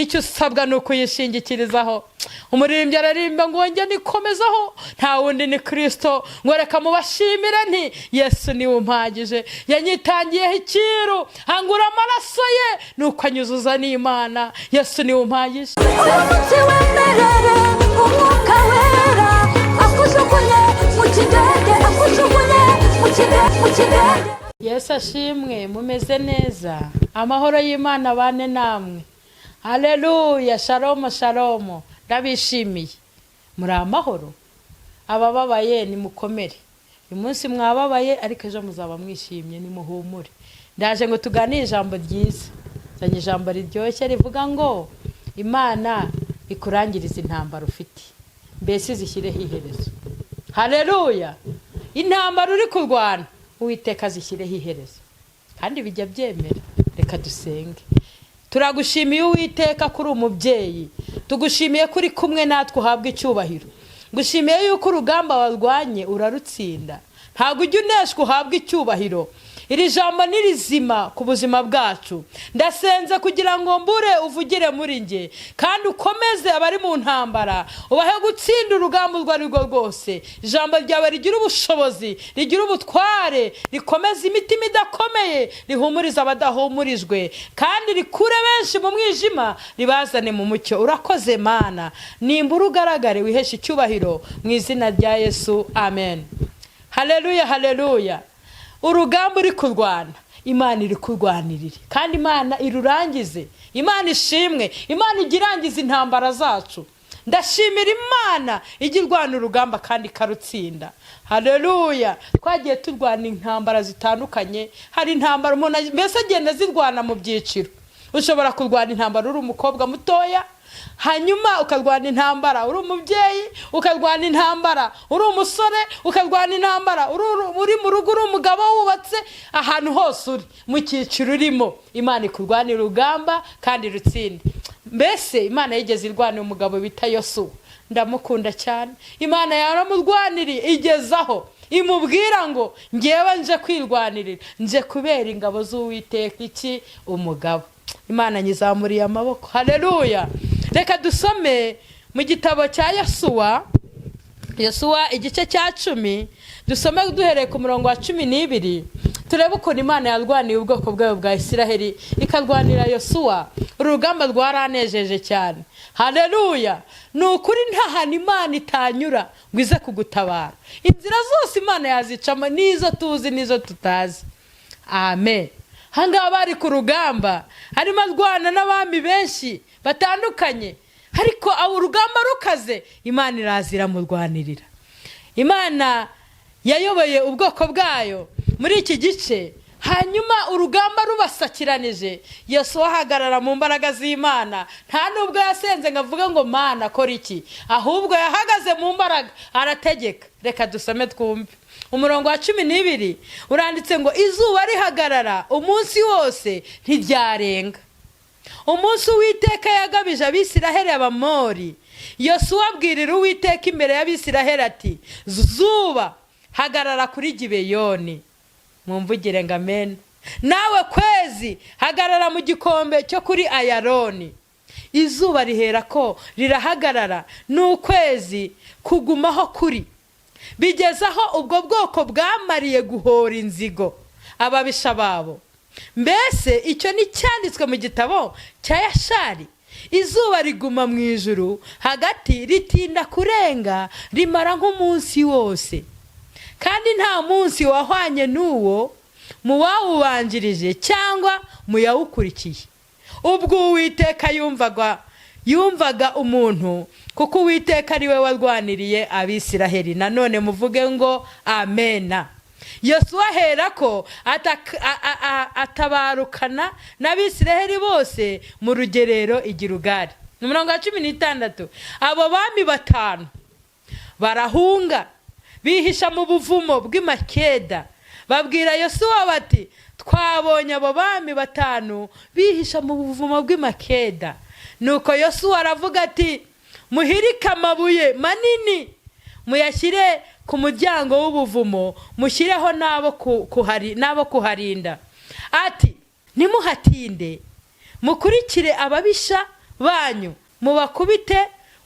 icyo usabwa nuko yishingikirizaho. Umuririmbyi ararimba ngo njye nikomezaho nta wundi ni Kristo, ngo reka mubashimire nti Yesu ni umpagije, yanyitangiyeho ikiru hangura amaraso ye nuko anyuzuza n'Imana. Yesu ni umpagije. Umunsi wemerere umwuka wera akujugunye mu kidege, akujugunye mu kidege. Yesu ashimwe, mumeze neza, amahoro y'Imana bane namwe. Haleluya, shalom shalom. Ndabishimiye muri amahoro, abababaye ni mukomere. Uyu munsi mwababaye ariko ejo muzaba mwishimye, ni muhumure. Ndaje ngo tuganire ijambo ryiza, zanye ijambo riryoshye rivuga ngo Imana ikurangiriza intambara ufite, mbese zishyireho iherezo. Haleluya, intambara uri kurwana Uwiteka zishyireho iherezo kandi bijya byemera. Reka dusenge. Turagushimiye Uwiteka kuri umubyeyi, tugushimiye kuri kumwe natwe uhabwa icyubahiro, gushimiye yuko urugamba warwanye urarutsinda, ntago ujya uneshwa uhabwa icyubahiro. Iri jambo ni rizima ku buzima bwacu. Ndasenze kugira ngo mbure uvugire muri nge kandi ukomeze abari mu ntambara, ubahe gutsinda urugamba urwo ari rwo rwose. Ijambo ryawe rigira ubushobozi, rigira ubutware, rikomeza imitima idakomeye, rihumuriza abadahumurijwe kandi rikure benshi mu mwijima, ribazane mu mucyo. Urakoze Mana, nimbura ugaragare wiheshe icyubahiro mu izina rya Yesu, amen. Haleluya, haleluya. Urugamba uri kurwana Imana iri kurwanirira kandi Imana irurangize. Imana ishimwe, Imana igirangiza intambara zacu. Ndashimira Imana igirwana urugamba kandi karutsinda. Haleluya. Twagiye turwana intambara zitandukanye, hari intambara umuntu mbese agenda zirwana mu byiciro. Ushobora kurwana intambara uri umukobwa mutoya, hanyuma ukarwana intambara uri umubyeyi, ukarwana intambara uri umusore, ukarwana intambara uri mu rugo uri umugabo wubatse. Ahantu hose uri mu cyiciro urimo Imana ikurwanira urugamba kandi rutsinde. Mbese Imana yigeze irwanira umugabo bita Yosuwa, ndamukunda cyane. Imana yaramurwaniriye igezaho imubwira ngo ngewe nje kwirwanirira, nje kubera ingabo z'Uwiteka iki umugabo. Imana nyizamuriye amaboko. Haleluya. Reka dusome mu gitabo cya Yosuwa igice cya 10, dusome duhereye ku murongo wa 12. Turebe ukuntu Imana yarwaniye ubwoko bwayo bwa Isiraheli, ikarwanira Yosuwa. Urugamba rwaranejeje cyane. Haleluya. Nukuri ntahana Imana itanyura ngo ize kugutabara. Inzira zose Imana yazicamo, nizo tuzi nizo tutazi. Amen. Hanga bari ku rugamba, harimo rwana n'abami benshi batandukanye, ariko urugamba rukaze Imana irazira mu rwanirira. Imana yayoboye ubwoko bwayo muri iki gice, hanyuma urugamba rubasakiranije Yosuwa ahagarara mu mbaraga z'Imana. Nta nubwo yasenze ngo avuge ngo Mana kora iki, ahubwo yahagaze mu mbaraga arategeka. Reka dusome twumve. Umurongo wa 12 uranditse ngo izuba rihagarara umunsi wose ntiryarenga. Umunsi Uwiteka yagabije Abisiraheli Abamori, Yosuwa abwirira Uwiteka imbere y'Abisiraheli ati zuba hagarara kuri Gibeyoni. Mumvugire ngo amen. Nawe kwezi hagarara mu gikombe cyo kuri Ayaroni. Izuba rihera ko rirahagarara, n'ukwezi kugumaho kuri. Bigezaho ubwo bwoko bwamariye guhora inzigo ababisha babo. Mbese icyo ni cyanditswe mu gitabo cya Yashari. Izuba riguma mu ijuru hagati, ritinda kurenga, rimara nk'umunsi wose, kandi nta munsi wahwanye n'uwo mu wawubanjirije cyangwa mu yawukurikiye. Ubwo Uwiteka yumvaga umuntu, kuko Uwiteka ari we warwaniriye Abisiraheli. Nanone muvuge ngo amena. Yosuwa aherako atabarukana n'Abisiraheli bose mu rugerero i Gilugari. Umurongo wa 16. Abo bami 5 barahunga, bihisha mu buvumo bw'Imakeda. Babwira Yosuwa bati twabonye abo bami 5 bihisha mu buvumo bw'Imakeda. Nuko Yosuwa aravuga ati muhirike amabuye manini, muyashyire ku muryango w'ubuvumo, mushyireho nabo kuharinda. Ati nimuhatinde, mukurikire ababisha banyu mubakubite,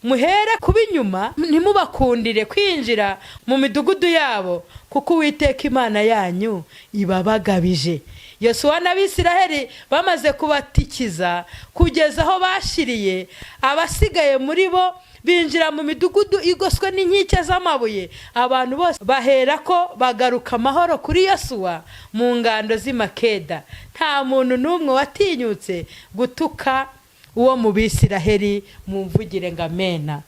muhere kuba inyuma, ntimubakundire kwinjira mu midugudu yabo, kuko Uwiteka Imana yanyu ibabagabije. Yosuwa n'Abisiraheli bamaze kubatikiza kugeza aho bashiriye, abasigaye muri bo binjira mu midugudu igoswe n'inkike z'amabuye. Abantu bose bahera ko bagaruka amahoro kuri Yosuwa mu ngando z'i Makeda. Nta muntu n'umwe watinyutse gutuka uwo mu Bisiraheli, mumvugire ngo amena.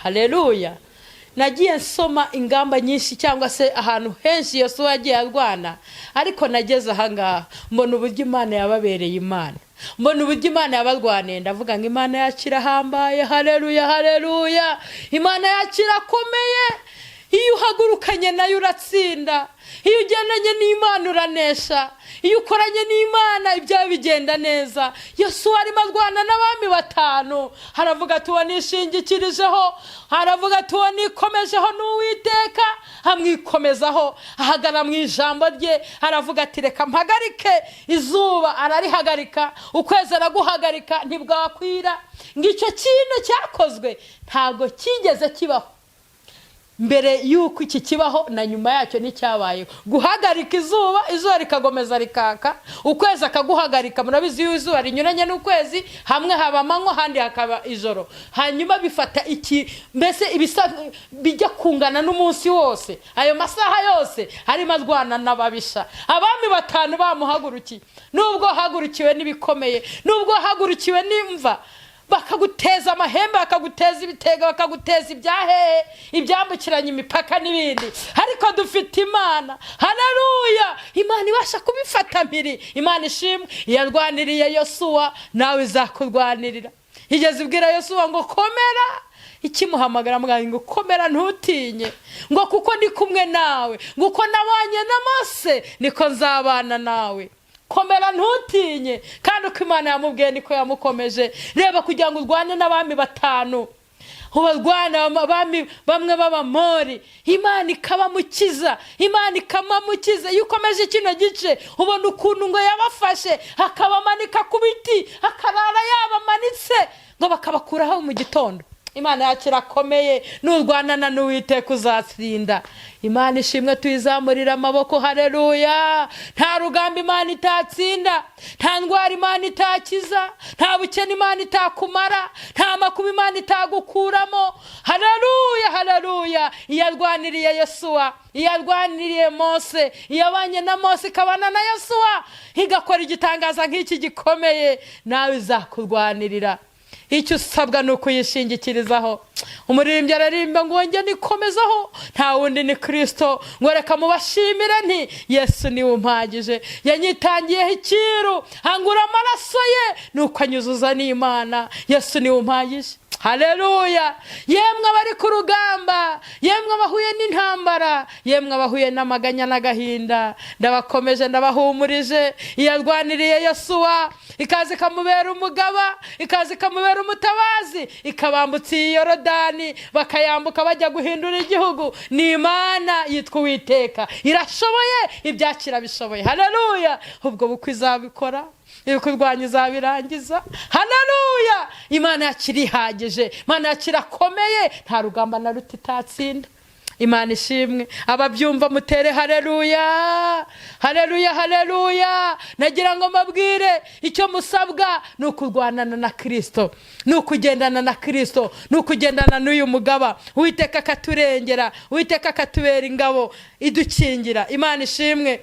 Haleluya. Nagiye nsoma ingamba nyinshi cyangwa se ahantu henshi Yosuwa yagiye arwana, ariko nageze ahangaha mbona uburyo Imana yababereye Imana, mbona uburyo Imana yabarwaniye. Ndavuga ngo Imana yacu irahambaye. Haleluya, haleluya. Imana yacu irakomeye. Iyo uhagurukanye nayo uratsinda, iyo ugendanye n'Imana uranesha, iyo ukoranye n'Imana ibyawe bigenda neza. Yosuwa arimo arwana n'abami 5, haravuga ati uwo nishingikirijeho, haravuga ati uwo nikomejeho n'Uwiteka, amwikomezaho, ahagara mu ijambo rye. Haravuga ati reka mpagarike izuba, ararihagarika, ukwezi araguhagarika, ntibwakwira. Ngicyo kintu cyakozwe ntago kigeze kibaho mbere yuko iki kibaho, na nyuma yacyo n'icyabaye. Guhagarika izuba, izuba rikagomeza rikaka, ukwezi akaguhagarika. Murabizi izuba rinyuranye n'ukwezi, hamwe haba amanywa handi hakaba ijoro. Hanyuma bifata iki, mbese ibisa bijya kungana n'umunsi wose, ayo masaha yose harimo arwana n'ababisha. Abami 5 bamuhagurukiye, nubwo hagurukiwe n'ibikomeye, nubwo hagurukiwe n'imva, bakaguteza amahembe, bakaguteza ibitega, bakaguteza ibyahehe, ibyambukiranya imipaka n'ibindi. Ariko dufite Imana. Haleluya. Imana ibasha kubifata mpiri. Imana ishimwe. Yarwaniriye Yosuwa, nawe izakurwanirira. Igeze ibwira Yosuwa ngo komera, ikimuhamagara muganga ngo komera ntutinye, ngo kuko ndi kumwe nawe, ngo uko nabanye na Mose niko nzabana nawe. Komera ntutinye. Kandi uko Imana yamubwiye niko yamukomeje. Reba kugira ngo urwane n'abami 5, ubarwana abami bamwe b'Abamori, Imana ikabamukiza, Imana ikamukiza. Iyo ukomeje kino gice ubona ukuntu ngo yabafashe akabamanika ku biti, akarara yabamanitse ngo bakabakuraho mu gitondo. Imana yacu irakomeye. Nurwanana n'Uwiteka uzatsinda. Imana ishimwe, tuyizamurira amaboko. Haleluya. Nta rugamba Imana itatsinda, nta ndwara Imana itakiza, nta bukene Imana itakumara, nta makuba Imana itagukuramo. Haleluya, haleluya. Yarwaniriye Yosuwa, yarwaniriye Mose, yabanye na Mose ikabana na Yosuwa, igakora igitangaza nk'iki gikomeye. Nawe izakurwanirira. Icyo usabwa ni ukuyishingikirizaho. Umuririmbyi ararimba ngo njye nikomezaho, nta wundi ni Kristo, ngo reka mubashimire nti Yesu niwe umpagije. Yanyitangiyeho ikiru, hangura amaraso ye, nuko anyuzuza n'Imana. Yesu niwe umpagije. Haleluya. Yemwe abari ku rugamba, yemwe abahuye n'intambara, yemwe abahuye n'amaganya n'agahinda, ndabakomeje, ndabahumurije. Yarwaniriye Yosuwa, ikaza ikamubera umugaba, ikaza ikamubera umutabazi, ikabambutsa Yorodani, bakayambuka bajya guhindura igihugu. Ni Imana yitwa Uwiteka, irashoboye, ibyakira bishoboye. Haleluya. Ubwo bukwe izabikora, ibikurwanya izabirangiza. Haleluya. Imana yacu irihagije, Imana yacu irakomeye, nta rugamba na ruto itatsinda. Imana ishimwe. Ababyumva mutere haleluya, haleluya, haleluya. Nagira ngo mbabwire icyo musabwa ni ukurwanana na Kristo, ni ukugendana na Kristo, ni ukugendana n'uyu mugaba. Uwiteka akaturengera, Uwiteka akatubera ingabo idukingira. Imana ishimwe,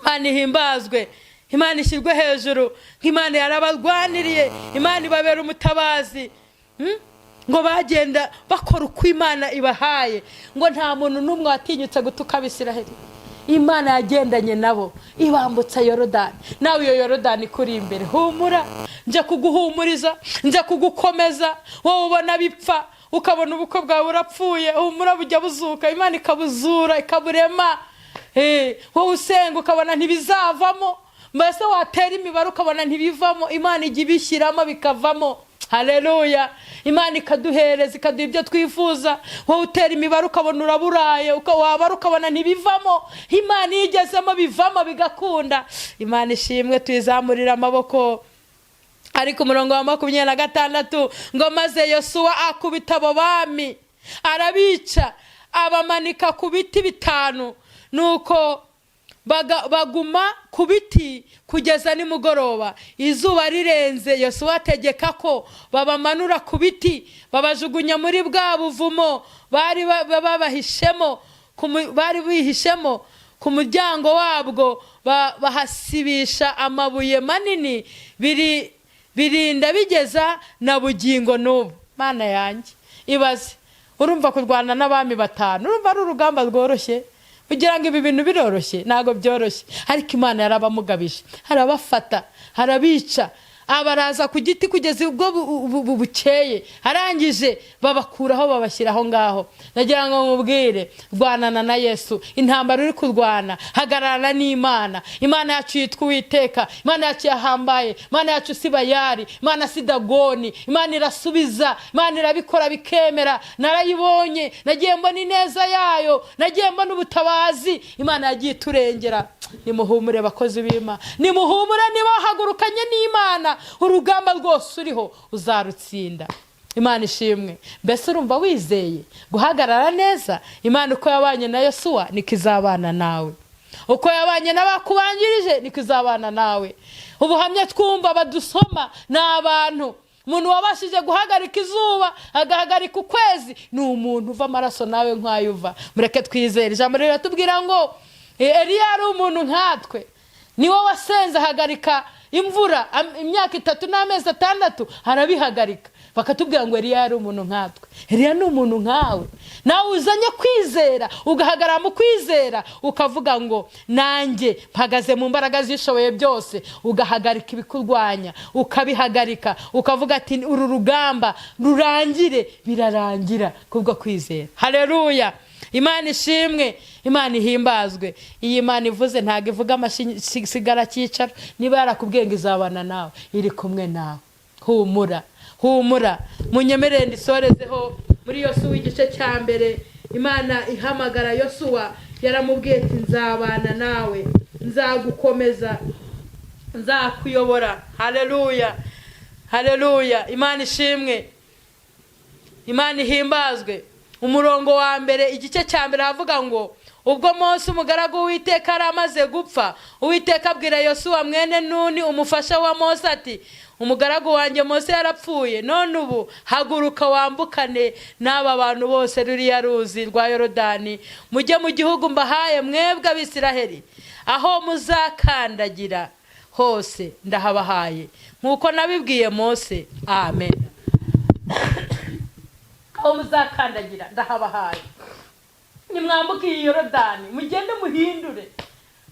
Imana ihimbazwe, Imana ishyirwe hejuru. Imana yarabarwaniriye, Imana ibabera umutabazi. Ngo bagenda bakora uko Imana ibahaye, ngo nta muntu n'umwe watinyutse gutuka Abisiraheli. Imana yagendanye nabo, ibambutsa Yorodani. Nawe iyo Yorodani kuri imbere, humura, nje kuguhumuriza, nje kugukomeza. Wowe ubona bipfa, ukabona ubukwe bwawe burapfuye, humura bujya buzuka. Imana ikabuzura, ikaburema. Wowe usenga ukabona ntibizavamo, mbese watera imibare ukabona ntibivamo, Imana ijya ibishyiramo bikavamo. Haleluya. Imana ikaduhereza, ikaduha ibyo twifuza. Wowe utera imibare ukabona uraburaye, wabara ukabona ntibivamo, Imana igezemo bivamo bigakunda. Imana ishimwe, tuyizamurira amaboko. ariko umurongo wa 26 ngo maze Yosuwa akubita abo bami arabica abamanika ku biti 5 nuko baguma ku biti kugeza nimugoroba. Izuba rirenze Yosuwa ategeka ko babamanura ku biti babajugunya muri bwa buvumo bari bihishemo ku muryango wabwo, bahasibisha amabuye manini birinda bigeza na bugingo n'ubu. Mana yanjye ibaze, urumva kurwana n'abami 5, urumva ari urugamba rworoshye? Kugira ngo ibi bintu biroroshye? Ntago byoroshye, ariko Imana yarabamugabije, harabafata harabica, abaraza ku giti kugeza ubwo bukeye, arangije babakuraho babashyiraho ngaho. Nagira ngo nkubwire, rwanana na Yesu, intambara uri kurwana hagararana n'Imana. Imana yacu yitwa Uwiteka, Imana yacu yahambaye, Imana yacu si Bayali, Imana si Dagoni, Imana irasubiza, Imana irabikora bikemera. Narayibonye, nagiye mbona ineza yayo, nagiye mbona ubutabazi, Imana yagiye turengera. Nimuhumure bakozi b'Imana, nimuhumure niba hagurukanye n'Imana, urugamba rwose uriho uzarutsinda. Imana ishimwe. Mbese urumva wizeye guhagarara neza? Imana uko yabanye na Yosuwa niko izabana nawe, uko yabanye n'abakubanjirije niko izabana nawe. Ubuhamya twumva badusoma n'abantu, umuntu wabashije guhagarika izuba agahagarika ukwezi, ni umuntu uva amaraso nawe nk'ayuva. Mureke twizere ijambo rero tubwira ngo Eliya ari umuntu nkatwe, niwe wasenze ahagarika imvura imyaka 3 n'amezi 6 harabihagarika. Bakatubwira ngo Eliya ari umuntu nkatwe. Eliya ni umuntu nkawe. Nawe uzanye kwizera, ugahagarara mu kwizera, ukavuga ngo nanjye mpagaze mu mbaraga zishoboye byose, ugahagarika ibikurwanya, ukabihagarika, ukavuga ati uru rugamba rurangire, birarangira kubwo kwizera. Haleluya. Imana ishimwe, Imana ihimbazwe. Iyi Imana ivuze ntago ivuga amasigara cyicara. Niba yarakubwiye ngo izabana nawe, iri kumwe nawe. Humura, humura. Munyemerere ndisorezeho muri Yosuwa igice cya mbere. Imana ihamagara Yosuwa, yaramubwiye ati nzabana nawe, nzagukomeza, nzakuyobora. Haleluya, haleluya. Imana ishimwe, Imana ihimbazwe. Umurongo wa mbere igice cya mbere havuga ngo ubwo Mose umugaragu w'Uwiteka aramaze gupfa, Uwiteka abwira Yosuwa mwene Nuni umufasha wa Mose ati umugaragu wanjye Mose yarapfuye, none ubu haguruka wambukane n'aba bantu bose ruriya ruzi rwa Yorodani, mujye mu gihugu mbahaye mwebwe Abisiraheli, aho muzakandagira hose ndahabahaye nkuko nabibwiye Mose. Amen. Aho muzakandagira ndahabahaye. Nimwambuke iyi Yorodani mugende muhindure.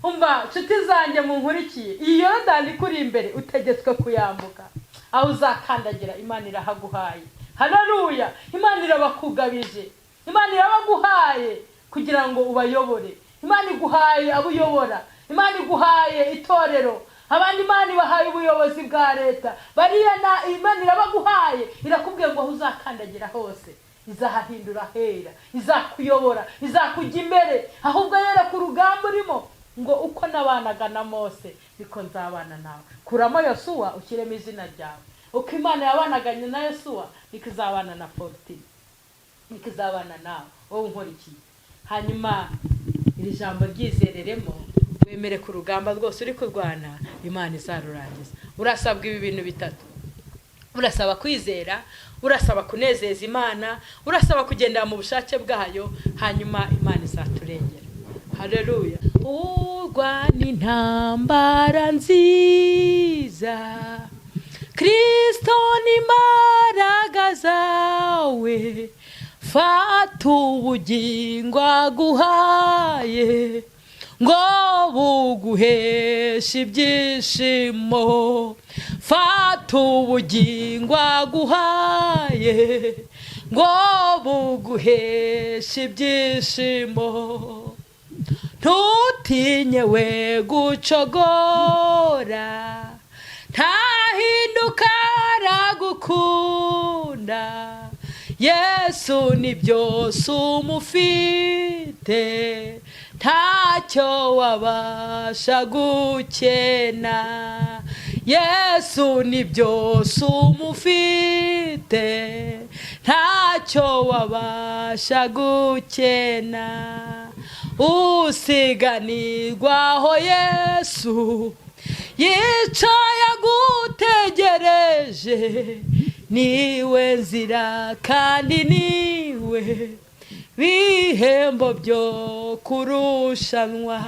Umva nshuti zanjye munkurikiye, iyi Yorodani kuri imbere utegetswe kuyambuka. Aho uzakandagira Imana irahaguhaye. Haleluya. Imana irabakugabije, Imana irabaguhaye kugira ngo ubayobore. Imana iguhaye abuyobora, Imana iguhaye itorero, abandi Imana bahaye ubuyobozi bwa leta. Bariya na Imana irabaguhaye, irakubwiye ngo uzakandagira hose izahahindura hera, izakuyobora, izakujya imbere. Ahubwo yera ku rugamba urimo ngo uko nabanaga na Mose niko nzabana nawe. Kuramo Yosuwa ukiremo izina ryawe. Uko Imana yabanaganye na Yosuwa niko izabana na M.FORTUNEE, niko izabana nawe wowe unkurikiye. Hanyuma iri jambo ryizereremo, wemere ku rugamba rwose uri kurwana, Imana izarurangiza. Urasabwa ibi bintu 3. Urasaba kwizera, urasaba kunezeza Imana, urasaba kugendera mu bushake bwayo, hanyuma Imana izaturengera. Haleluya. Urwana intambara nziza, Kristo ni imbaraga zawe, fata ubugingo aguhaye ngo buguheshe ibyishimo, fata ubugingo aguhaye ngo buguheshe ibyishimo. Ntutinye we gucogora, ntahinduka aragukunda, Yesu ni byose umufite, ntacyo wabasha gukena. Yesu ni byose umufite ntacyo wabasha gukena usiganirwaho Yesu yicaye agutegereje niwe nzira kandi niwe bihembo byo kurushanwa.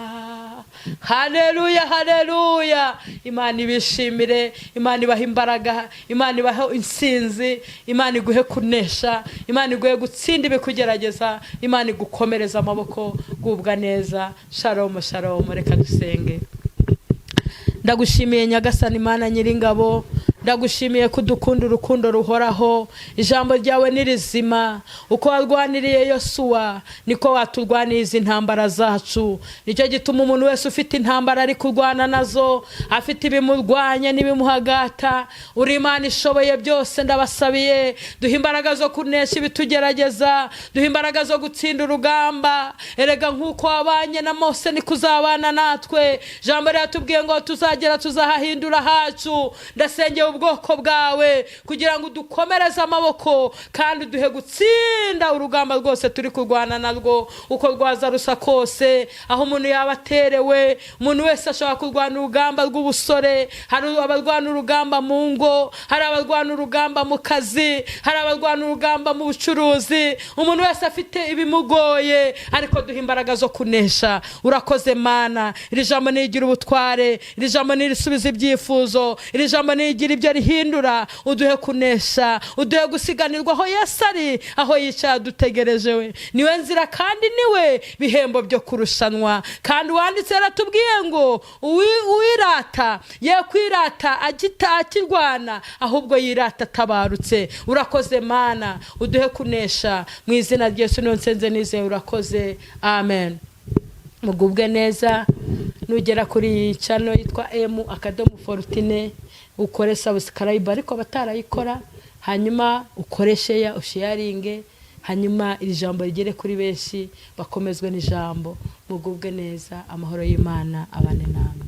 Haleluya, haleluya. Imana ibishimire, Imana ibaha imbaraga, Imana ibaha insinzi, Imana iguhe kunesha, Imana iguhe gutsinda ibikugerageza, Imana igukomereza amaboko, gubwa neza. Shalom, shalom. Reka dusenge. Ndagushimiye Nyagasani Imana Nyiringabo, ndagushimiye kudukunda urukundo ruhoraho. Ijambo ryawe ni rizima. Uko warwaniriye Yosuwa niko waturwaniriza intambara zacu. Nicyo gituma umuntu wese ufite intambara ari kurwana nazo, afite ibimurwanya n'ibimuhagata, uri Imana ishoboye byose. Ndabasabiye duha imbaraga zo kunesha ibitugerageza, duha imbaraga zo gutsinda urugamba. Erega nk'uko wabanye na Mose niko uzabana natwe. Ijambo ryatubwiye ngo tuzagera tuzahahindura hacu. Ndasengeye ubwoko bwawe kugira ngo dukomereze amaboko kandi duhe gutsinda urugamba rwose turi kurwana narwo, uko rwaza rusa kose. Aho umuntu yaba aterewe, umuntu wese ashobora kurwana urugamba rw'ubusore, hari abarwana urugamba mu ngo, hari abarwana urugamba mu kazi, hari abarwana urugamba mu bucuruzi. Umuntu wese afite ibimugoye, ariko duha imbaraga zo kunesha. Urakoze Mana. Iri jambo nigira ubutware, iri jambo nirisubiza ibyifuzo, iri jambo nigira ibyo rihindura. Uduhe kunesha, uduhe gusiganirwa aho Yesu ari, aho yicaye adutegereje. We niwe nzira kandi niwe bihembo byo kurushanwa. Kandi wanditse yaratubwiye ngo uwirata ye kwirata akirwana, ahubwo yirata tabarutse. Urakoze Mana, uduhe kunesha mu izina rya Yesu nsenze nizeye. Urakoze, amen. Mugubwe neza. Nugera kuri channel yitwa M.FORTUNEE ukore subscribe, ariko batarayikora, hanyuma ukore share, usharinge, hanyuma iri jambo rigere kuri benshi bakomezwe n'ijambo. Mugubwe neza. Amahoro y'Imana abane namwe.